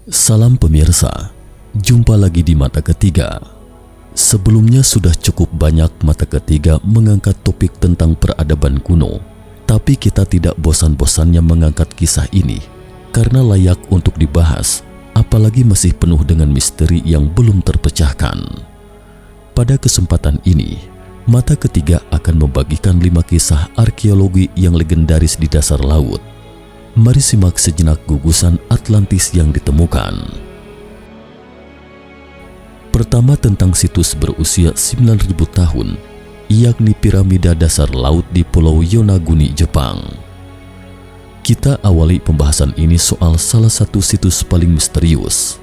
Salam pemirsa, jumpa lagi di Mata Ketiga. Sebelumnya sudah cukup banyak Mata Ketiga mengangkat topik tentang peradaban kuno, tapi kita tidak bosan-bosannya mengangkat kisah ini karena layak untuk dibahas, apalagi masih penuh dengan misteri yang belum terpecahkan. Pada kesempatan ini, Mata Ketiga akan membagikan 5 kisah arkeologi yang legendaris di dasar laut. Mari simak sejenak gugusan Atlantis yang ditemukan. Pertama, tentang situs berusia 9.000 tahun, yakni piramida dasar laut di Pulau Yonaguni, Jepang. Kita awali pembahasan ini soal salah satu situs paling misterius.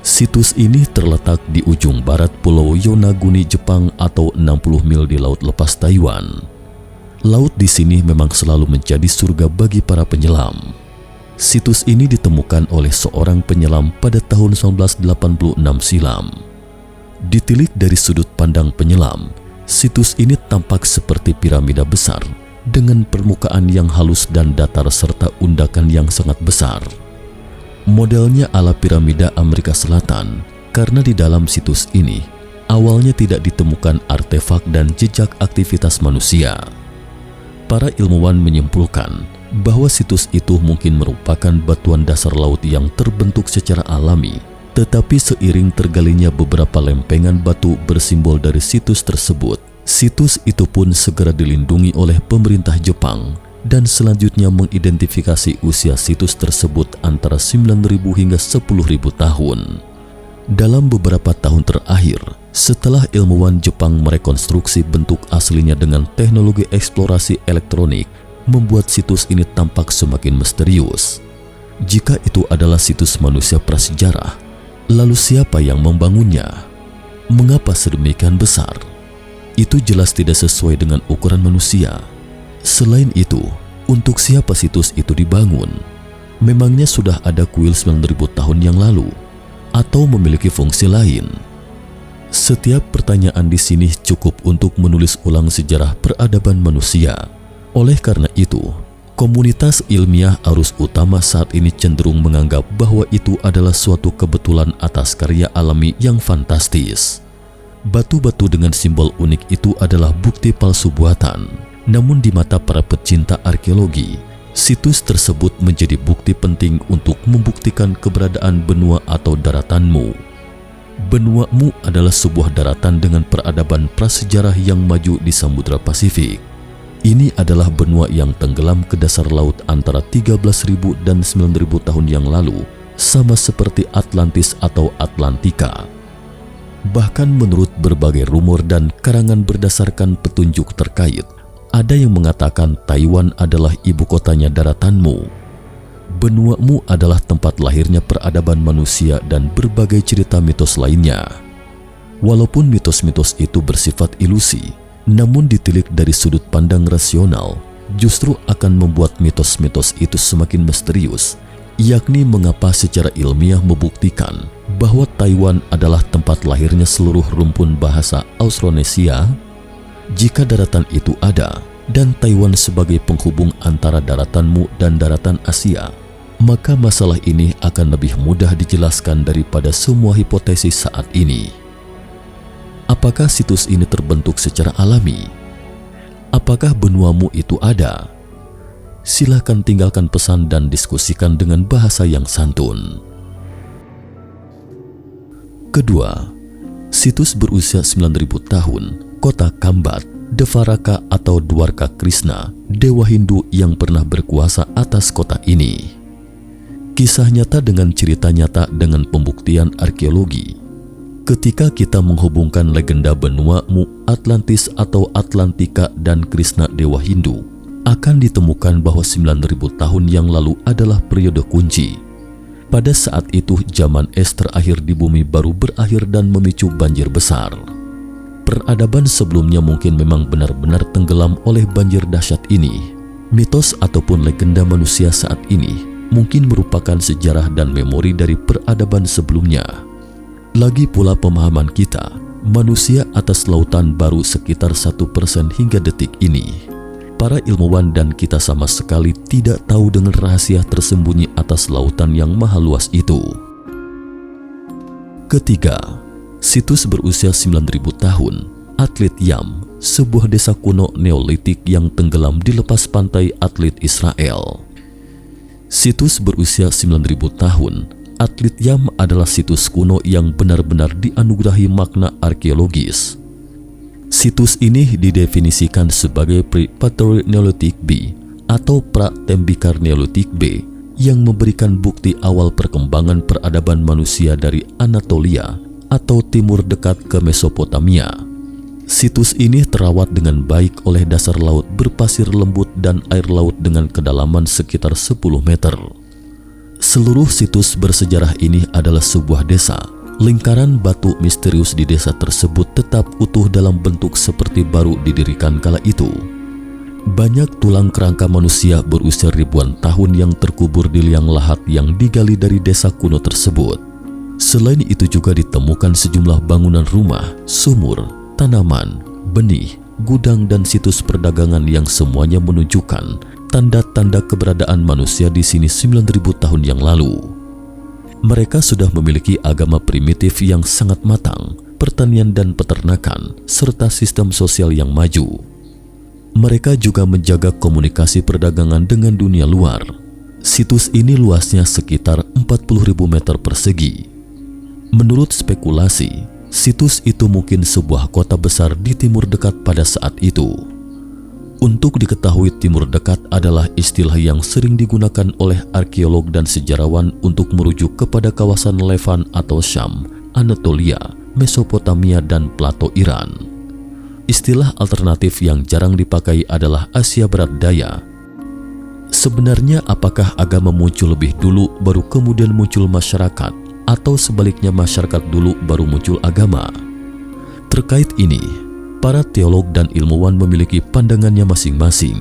Situs ini terletak di ujung barat Pulau Yonaguni, Jepang, atau 60 mil di Laut Lepas Taiwan. Laut di sini memang selalu menjadi surga bagi para penyelam. Situs ini ditemukan oleh seorang penyelam pada tahun 1986 silam. Ditilik dari sudut pandang penyelam, situs ini tampak seperti piramida besar dengan permukaan yang halus dan datar serta undakan yang sangat besar. Modelnya ala piramida Amerika Selatan karena di dalam situs ini awalnya tidak ditemukan artefak dan jejak aktivitas manusia. Para ilmuwan menyimpulkan bahwa situs itu mungkin merupakan batuan dasar laut yang terbentuk secara alami, tetapi seiring tergalinya beberapa lempengan batu bersimbol dari situs tersebut, situs itu pun segera dilindungi oleh pemerintah Jepang dan selanjutnya mengidentifikasi usia situs tersebut antara 9.000 hingga 10.000 tahun. Dalam beberapa tahun terakhir, setelah ilmuwan Jepang merekonstruksi bentuk aslinya dengan teknologi eksplorasi elektronik, membuat situs ini tampak semakin misterius. Jika itu adalah situs manusia prasejarah, lalu siapa yang membangunnya? Mengapa sedemikian besar? Itu jelas tidak sesuai dengan ukuran manusia. Selain itu, untuk siapa situs itu dibangun? Memangnya sudah ada kuil 9.000 tahun yang lalu? Atau memiliki fungsi lain? Setiap pertanyaan di sini cukup untuk menulis ulang sejarah peradaban manusia. Oleh karena itu, komunitas ilmiah arus utama saat ini cenderung menganggap bahwa itu adalah suatu kebetulan atas karya alami yang fantastis. Batu-batu dengan simbol unik itu adalah bukti palsu buatan. Namun di mata para pecinta arkeologi, situs tersebut menjadi bukti penting untuk membuktikan keberadaan benua atau daratanmu. Benua Mu adalah sebuah daratan dengan peradaban prasejarah yang maju di Samudra Pasifik. Ini adalah benua yang tenggelam ke dasar laut antara 13.000 dan 9.000 tahun yang lalu, sama seperti Atlantis atau Atlantika. Bahkan menurut berbagai rumor dan karangan berdasarkan petunjuk terkait, ada yang mengatakan Taiwan adalah ibu kotanya daratanmu. Benua Mu adalah tempat lahirnya peradaban manusia dan berbagai cerita mitos lainnya. Walaupun mitos-mitos itu bersifat ilusi, namun ditilik dari sudut pandang rasional, justru akan membuat mitos-mitos itu semakin misterius, yakni mengapa secara ilmiah membuktikan bahwa Taiwan adalah tempat lahirnya seluruh rumpun bahasa Austronesia. Jika daratan itu ada, dan Taiwan sebagai penghubung antara daratanmu dan daratan Asia, maka masalah ini akan lebih mudah dijelaskan daripada semua hipotesis saat ini. Apakah situs ini terbentuk secara alami? Apakah benuamu itu ada? Silakan tinggalkan pesan dan diskusikan dengan bahasa yang santun. Kedua, situs berusia 9.000 tahun, kota Kambat, Dvaraka atau Dwarka Krishna, dewa Hindu yang pernah berkuasa atas kota ini. Kisah nyata dengan cerita nyata dengan pembuktian arkeologi. Ketika kita menghubungkan legenda benua Mu, Atlantis atau Atlantika dan Krishna dewa Hindu, akan ditemukan bahwa 9.000 tahun yang lalu adalah periode kunci. Pada saat itu zaman es terakhir di bumi baru berakhir dan memicu banjir besar. Peradaban sebelumnya mungkin memang benar-benar tenggelam oleh banjir dahsyat ini. Mitos ataupun legenda manusia saat ini mungkin merupakan sejarah dan memori dari peradaban sebelumnya. Lagi pula pemahaman kita, manusia atas lautan baru sekitar 1% hingga detik ini. Para ilmuwan dan kita sama sekali tidak tahu dengan rahasia tersembunyi atas lautan yang maha luas itu. Ketiga, situs berusia 9.000 tahun, Atlit Yam, sebuah desa kuno Neolitik yang tenggelam di lepas pantai Atlit Israel. Situs berusia 9.000 tahun, Atlit Yam adalah situs kuno yang benar-benar dianugerahi makna arkeologis. Situs ini didefinisikan sebagai Pre-Patteri Neolitik B atau pra-tembikar Neolitik B yang memberikan bukti awal perkembangan peradaban manusia dari Anatolia atau timur dekat ke Mesopotamia. Situs ini terawat dengan baik oleh dasar laut berpasir lembut dan air laut dengan kedalaman sekitar 10 meter. Seluruh situs bersejarah ini adalah sebuah desa. Lingkaran batu misterius di desa tersebut tetap utuh dalam bentuk seperti baru didirikan kala itu. Banyak tulang kerangka manusia berusia ribuan tahun yang terkubur di liang lahat yang digali dari desa kuno tersebut. Selain itu juga ditemukan sejumlah bangunan rumah, sumur, tanaman, benih, gudang dan situs perdagangan yang semuanya menunjukkan tanda-tanda keberadaan manusia di sini 9.000 tahun yang lalu. Mereka sudah memiliki agama primitif yang sangat matang, pertanian dan peternakan, serta sistem sosial yang maju. Mereka juga menjaga komunikasi perdagangan dengan dunia luar. Situs ini luasnya sekitar 40.000 meter persegi. Menurut spekulasi, situs itu mungkin sebuah kota besar di timur dekat pada saat itu. Untuk diketahui timur dekat adalah istilah yang sering digunakan oleh arkeolog dan sejarawan untuk merujuk kepada kawasan Levan atau Syam, Anatolia, Mesopotamia dan plato Iran. Istilah alternatif yang jarang dipakai adalah Asia Barat Daya. Sebenarnya apakah agama muncul lebih dulu baru kemudian muncul masyarakat, atau sebaliknya masyarakat dulu baru muncul agama? Terkait ini, para teolog dan ilmuwan memiliki pandangannya masing-masing.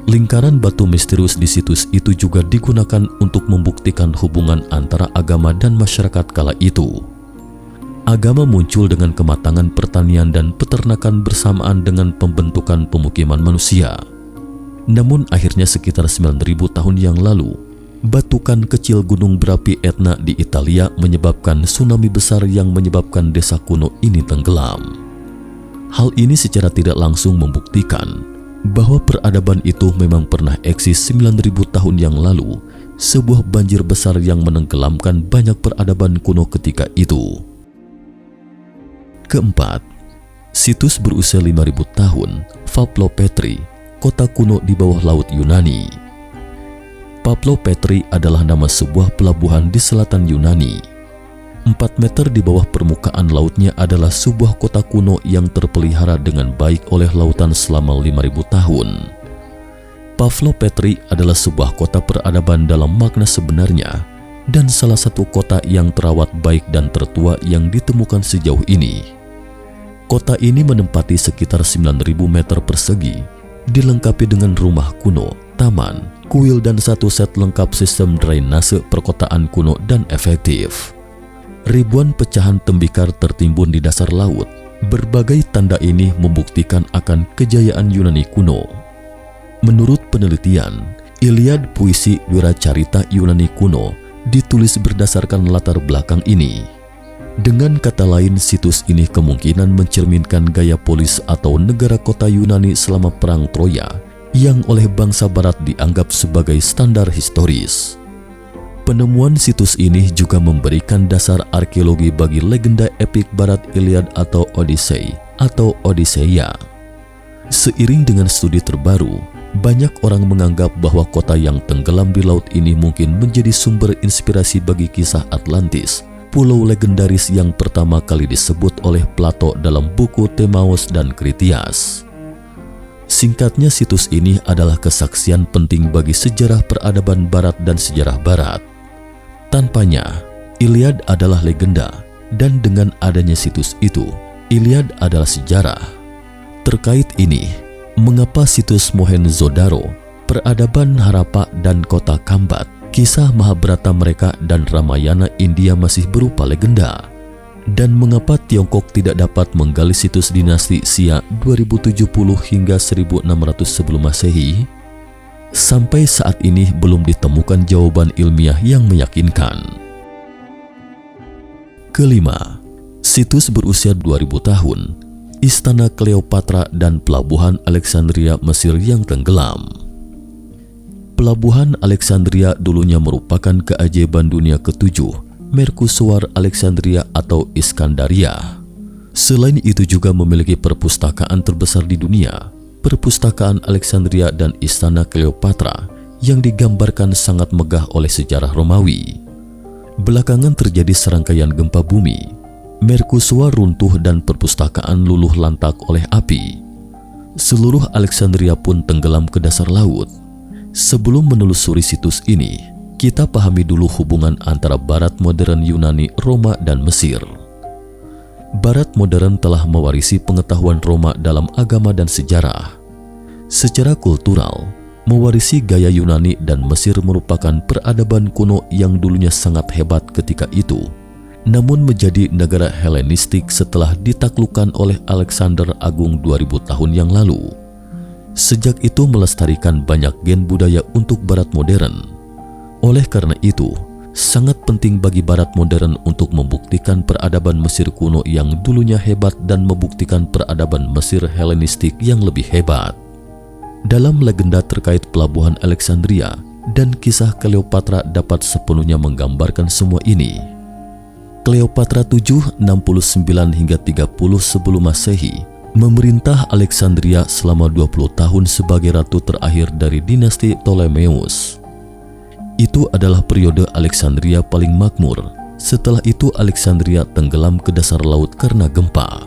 Lingkaran batu misterius di situs itu juga digunakan untuk membuktikan hubungan antara agama dan masyarakat kala itu. Agama muncul dengan kematangan pertanian dan peternakan bersamaan dengan pembentukan pemukiman manusia. Namun akhirnya sekitar 9.000 tahun yang lalu, batukan kecil gunung berapi Etna di Italia menyebabkan tsunami besar yang menyebabkan desa kuno ini tenggelam. Hal ini secara tidak langsung membuktikan bahwa peradaban itu memang pernah eksis 9.000 tahun yang lalu, sebuah banjir besar yang menenggelamkan banyak peradaban kuno ketika itu. Keempat, situs berusia 5.000 tahun, Pavlopetri, kota kuno di bawah laut Yunani. Pavlopetri adalah nama sebuah pelabuhan di selatan Yunani. 4 meter di bawah permukaan lautnya adalah sebuah kota kuno yang terpelihara dengan baik oleh lautan selama 5.000 tahun. Pavlopetri adalah sebuah kota peradaban dalam makna sebenarnya dan salah satu kota yang terawat baik dan tertua yang ditemukan sejauh ini. Kota ini menempati sekitar 9.000 meter persegi, dilengkapi dengan rumah kuno, taman, kuil dan satu set lengkap sistem drainase perkotaan kuno dan efektif. Ribuan pecahan tembikar tertimbun di dasar laut. Berbagai tanda ini membuktikan akan kejayaan Yunani kuno. Menurut penelitian, Iliad puisi wiracarita Yunani kuno ditulis berdasarkan latar belakang ini. Dengan kata lain, situs ini kemungkinan mencerminkan gaya polis atau negara kota Yunani selama Perang Troya yang oleh bangsa Barat dianggap sebagai standar historis. Penemuan situs ini juga memberikan dasar arkeologi bagi legenda epik Barat Iliad atau Odyssey atau Odysseia. Seiring dengan studi terbaru, banyak orang menganggap bahwa kota yang tenggelam di laut ini mungkin menjadi sumber inspirasi bagi kisah Atlantis, pulau legendaris yang pertama kali disebut oleh Plato dalam buku Timaeus dan Critias. Singkatnya, situs ini adalah kesaksian penting bagi sejarah peradaban Barat dan sejarah Barat. Tanpanya, Iliad adalah legenda, dan dengan adanya situs itu, Iliad adalah sejarah. Terkait ini, mengapa situs Mohenjo-daro, peradaban Harappa dan kota Kambat, kisah Mahabharata mereka dan Ramayana India masih berupa legenda? Dan mengapa Tiongkok tidak dapat menggali situs dinasti Xia 2070 hingga 1600 sebelum Masehi? Sampai saat ini belum ditemukan jawaban ilmiah yang meyakinkan. Kelima, situs berusia 2000 tahun, Istana Kleopatra dan Pelabuhan Alexandria Mesir yang tenggelam. Pelabuhan Alexandria dulunya merupakan keajaiban dunia ketujuh, Mercusuar Alexandria atau Iskandaria. Selain itu juga memiliki perpustakaan terbesar di dunia, Perpustakaan Alexandria dan Istana Kleopatra yang digambarkan sangat megah oleh sejarah Romawi. Belakangan terjadi serangkaian gempa bumi, Mercusuar runtuh dan perpustakaan luluh lantak oleh api. Seluruh Alexandria pun tenggelam ke dasar laut. Sebelum menelusuri situs ini, kita pahami dulu hubungan antara Barat modern Yunani, Roma, dan Mesir. Barat modern telah mewarisi pengetahuan Roma dalam agama dan sejarah. Secara kultural, mewarisi gaya Yunani dan Mesir merupakan peradaban kuno yang dulunya sangat hebat ketika itu, namun menjadi negara Helenistik setelah ditaklukkan oleh Alexander Agung 2000 tahun yang lalu. Sejak itu melestarikan banyak gen budaya untuk Barat modern. Oleh karena itu, sangat penting bagi Barat modern untuk membuktikan peradaban Mesir kuno yang dulunya hebat dan membuktikan peradaban Mesir Helenistik yang lebih hebat. Dalam legenda terkait pelabuhan Alexandria dan kisah Kleopatra dapat sepenuhnya menggambarkan semua ini. Kleopatra 769 hingga 30 sebelum Masehi memerintah Alexandria selama 20 tahun sebagai ratu terakhir dari dinasti Ptolemeus. Itu adalah periode Alexandria paling makmur. Setelah itu Alexandria tenggelam ke dasar laut karena gempa.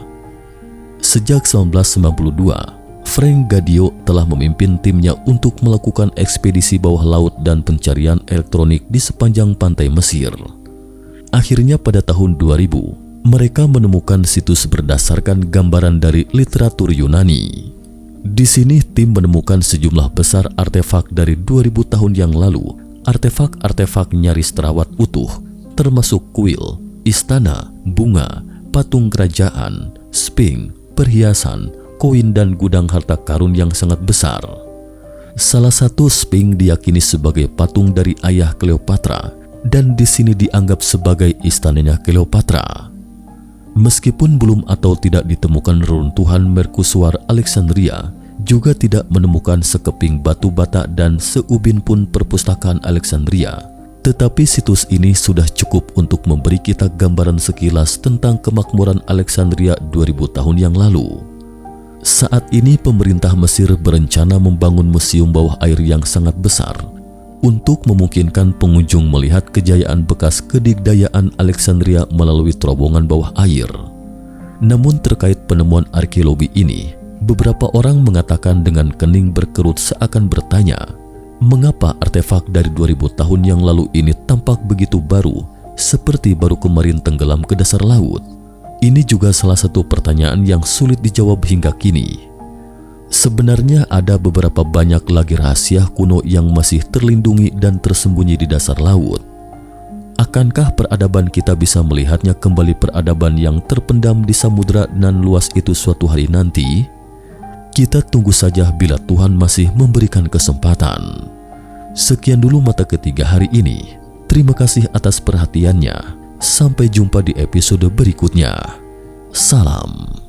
Sejak 1992, Frank Gadio telah memimpin timnya untuk melakukan ekspedisi bawah laut dan pencarian elektronik di sepanjang pantai Mesir. Akhirnya pada tahun 2000, mereka menemukan situs berdasarkan gambaran dari literatur Yunani. Di sini tim menemukan sejumlah besar artefak dari 2000 tahun yang lalu. Artefak-artefak nyaris terawat utuh, termasuk kuil, istana, bunga, patung kerajaan, sphinx, perhiasan, koin dan gudang harta karun yang sangat besar. Salah satu sphinx diyakini sebagai patung dari ayah Kleopatra dan di sini dianggap sebagai istananya Kleopatra. Meskipun belum atau tidak ditemukan reruntuhan Mercusuar Alexandria, juga tidak menemukan sekeping batu bata dan seubin pun perpustakaan Alexandria, tetapi situs ini sudah cukup untuk memberi kita gambaran sekilas tentang kemakmuran Alexandria 2000 tahun yang lalu. Saat ini pemerintah Mesir berencana membangun museum bawah air yang sangat besar untuk memungkinkan pengunjung melihat kejayaan bekas kedigdayaan Alexandria melalui terowongan bawah air. Namun terkait penemuan arkeologi ini, beberapa orang mengatakan dengan kening berkerut seakan bertanya, mengapa artefak dari 2000 tahun yang lalu ini tampak begitu baru, seperti baru kemarin tenggelam ke dasar laut? Ini juga salah satu pertanyaan yang sulit dijawab hingga kini. Sebenarnya ada beberapa banyak lagi rahasia kuno yang masih terlindungi dan tersembunyi di dasar laut. Akankah peradaban kita bisa melihatnya kembali, peradaban yang terpendam di samudera nan luas itu suatu hari nanti? Kita tunggu saja bila Tuhan masih memberikan kesempatan. Sekian dulu mata ketiga hari ini. Terima kasih atas perhatiannya. Sampai jumpa di episode berikutnya. Salam.